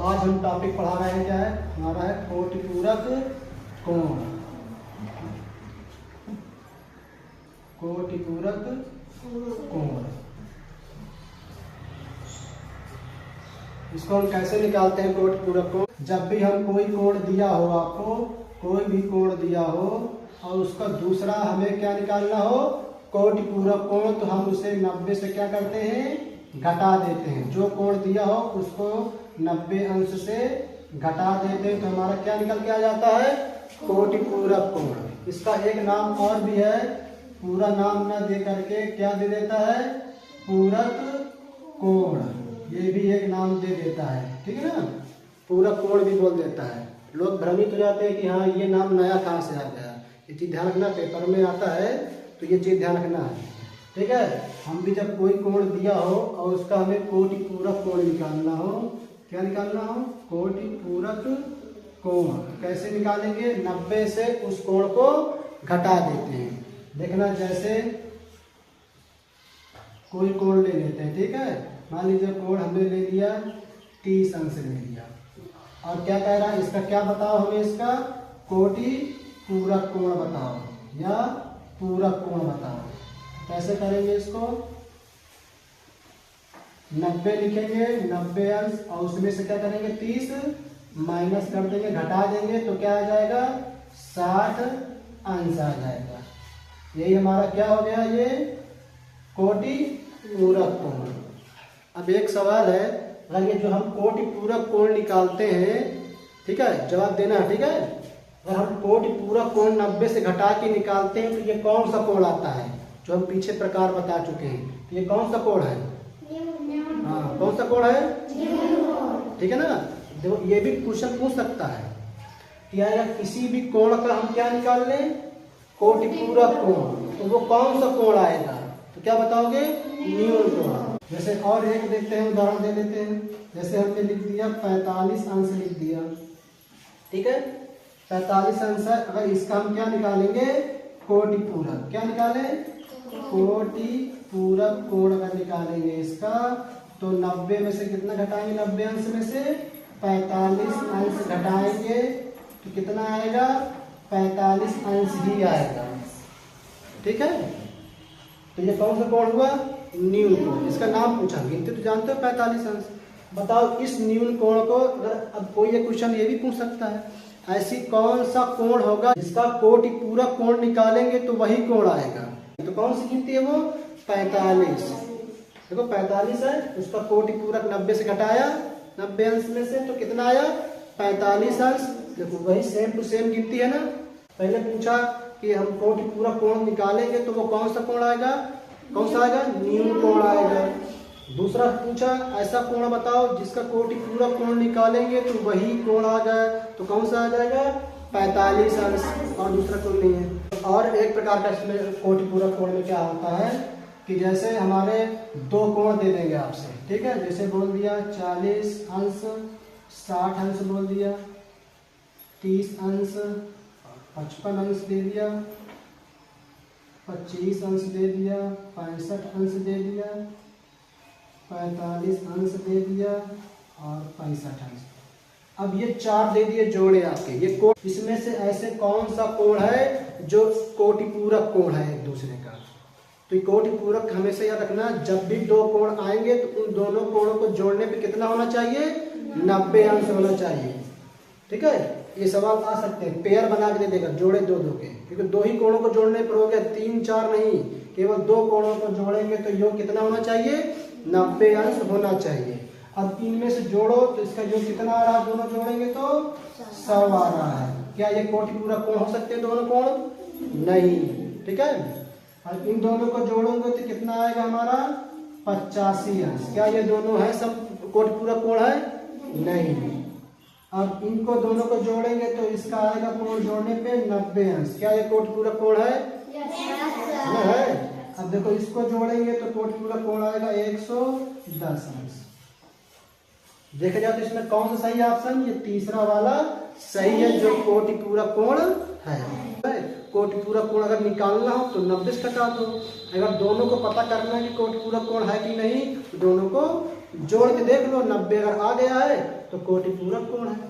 आज हम टॉपिक पढ़ा रहे हैं, क्या है हमारा, है कोटिपूरक कोण। कोटिपूरक कोण इसको हम कैसे निकालते हैं कोटिपूरक कोण। जब भी हम कोई कोण दिया हो, आपको कोई भी कोण दिया हो और उसका दूसरा हमें क्या निकालना हो, कोटिपूरक कोण, तो हम उसे 90 से क्या करते हैं, घटा देते हैं। जो कोण दिया हो उसको 90 अंश से घटा देते हैं, तो हमारा क्या निकल के आ जाता है, कोटिपूरक कोण। इसका एक नाम और भी है, पूरा नाम ना दे करके क्या दे देता है, पूरक कोण, ये भी एक नाम दे देता है, ठीक है ना, पूरक कोण भी बोल देता है। लोग भ्रमित हो जाते हैं कि हाँ ये नाम नया कहाँ से आ गया, ये चीज़ ध्यान रखना, पेपर में आता है तो ये चीज़ ध्यान रखना है, ठीक है। हम भी जब कोई कोण दिया हो और उसका हमें कोटिपूरक कोण निकालना हो, क्या निकालना हो, कोटिपूरक कोण, कैसे निकालेंगे, 90 से उस कोण को घटा देते हैं। देखना, जैसे कोई कोण ले लेते हैं, ठीक है, मान लीजिए कोण हमने ले लिया 30 अंश ले लिया, और क्या कह रहा है, इसका क्या बताओ हमें, इसका कोटिपूरक कोण बताओ या पूरक कोण बताओ। कैसे करेंगे इसको, 90 लिखेंगे, 90 अंश, और उसमें से क्या करेंगे, 30 माइनस कर देंगे, घटा देंगे, तो क्या आ जाएगा, 60 अंश आ जाएगा। यही हमारा क्या हो गया, ये कोटिपूरक कोण। अब एक सवाल है, अगर ये जो हम कोटिपूरक कोण निकालते हैं, ठीक है, जवाब देना, ठीक है, अगर हम कोटिपूरक कोण 90 से घटा के निकालते हैं तो ये कौन सा कोण आता है, जो हम पीछे प्रकार बता चुके हैं, ये कौन सा कोण है, हाँ कौन सा कोण है, ठीक है ना। देखो ये भी क्वेश्चन पूछ सकता है कि अगर किसी भी कोण का हम क्या निकाल लें, कोटिपूरक कोण, तो वो कौन सा कोण आएगा, तो क्या बताओगे, न्यून कोण। जैसे और एक देखते हैं, उदाहरण दे देते हैं, जैसे हमने लिख दिया 45 अंश लिख दिया, ठीक है, 45 अंश है, अगर इसका हम क्या निकालेंगे, कोटिपूरक, क्या निकालें, कोटिपूरक कोण अगर निकालेंगे इसका, तो 90 में से कितना घटाएंगे, 90 अंश में से 45 अंश घटाएंगे तो कितना आएगा, 45 अंश ही आएगा, ठीक है। तो ये कौन सा कोण हुआ, न्यून कोण। इसका नाम पूछा, गिनती तो जानते हो 45 अंश, बताओ इस न्यून कोण को, अगर अब कोई ये क्वेश्चन ये भी पूछ सकता है, ऐसी कौन सा कोण होगा जिसका कोटिपूरक कोण निकालेंगे तो वही कोण आएगा, तो कौन सी गिनती है वो, 45। देखो 45 है, उसका कोटिपूरक 90 से घटाया, 90 अंश में से, तो कितना आया, 45 अंश। देखो वही सेम टू सेम गिनती है ना, पहले पूछा कि हम कोटिपूरक कोण निकालेंगे तो वो कौन सा कोण आएगा, कौन सा आएगा, न्यून कोण आएगा। दूसरा पूछा ऐसा कोण बताओ जिसका कोटिपूरक कोण निकालेंगे तो वही कोण आ गया, तो कौन सा आ जाएगा, 45 अंश, और दूसरा कोण नहीं है। और एक प्रकार का इसमें कोटिपूरक कोण में क्या होता है कि जैसे हमारे दो कोण दे देंगे आपसे, ठीक है, जैसे बोल दिया 40 अंश, 60 अंश बोल दिया, 30 अंश, 55 अंश दे दिया, 25 अंश दे दिया, 65 अंश दे दिया, 45 अंश दे दिया और 65 अंश। अब ये 4 दे दिए जोड़े आपके, ये कोण, इसमें से ऐसे कौन सा कोण है जो कोटिपूरक कोण है एक दूसरे का, तो ये कोटिपूरक हमेशा याद रखना, जब भी दो कोण आएंगे तो उन दोनों कोणों को जोड़ने पे कितना होना चाहिए, 90 अंश होना चाहिए, ठीक है। ये सवाल आ सकते हैं, पेयर बना के दे देगा, जोड़े दो दो के, क्योंकि दो ही कोणों को जोड़ने पर हो गया, 3 4 नहीं, केवल 2 कोणों को जोड़ेंगे तो योग कितना होना चाहिए, 90 अंश होना चाहिए। अब इनमें से जोड़ो तो इसका योग कितना आ रहा है, दोनों जोड़ेंगे तो 100 आ रहा है। क्या ये कोटिपूरक कोण हो सकते हैं दोनों कोण, नहीं, ठीक है। और इन दोनों को जोड़ोगे तो कितना आएगा हमारा, 85 अंश। क्या ये दोनों है सब कोटिपूरक कोण है, नहीं। अब इनको दोनों को जोड़ेंगे तो इसका आएगा कोण जोड़ने पे 90 अंश। क्या ये कोटिपूरक कोण है, है। अब देखो इसको जोड़ेंगे तो कोटिपूरक कोण आएगा 110 अंश। देखा जाए तो इसमें कौन सा सही ऑप्शन, ये तीसरा वाला सही है, जो कोटिपूरक कोण है। कोटिपूरक कोण अगर निकालना हो तो 90 से घटा दो, अगर दोनों को पता करना है कि कोटिपूरक कोण है कि नहीं, तो दोनों को जोड़ के देख लो, 90 अगर आ गया है तो कोटि पूरक कोण है।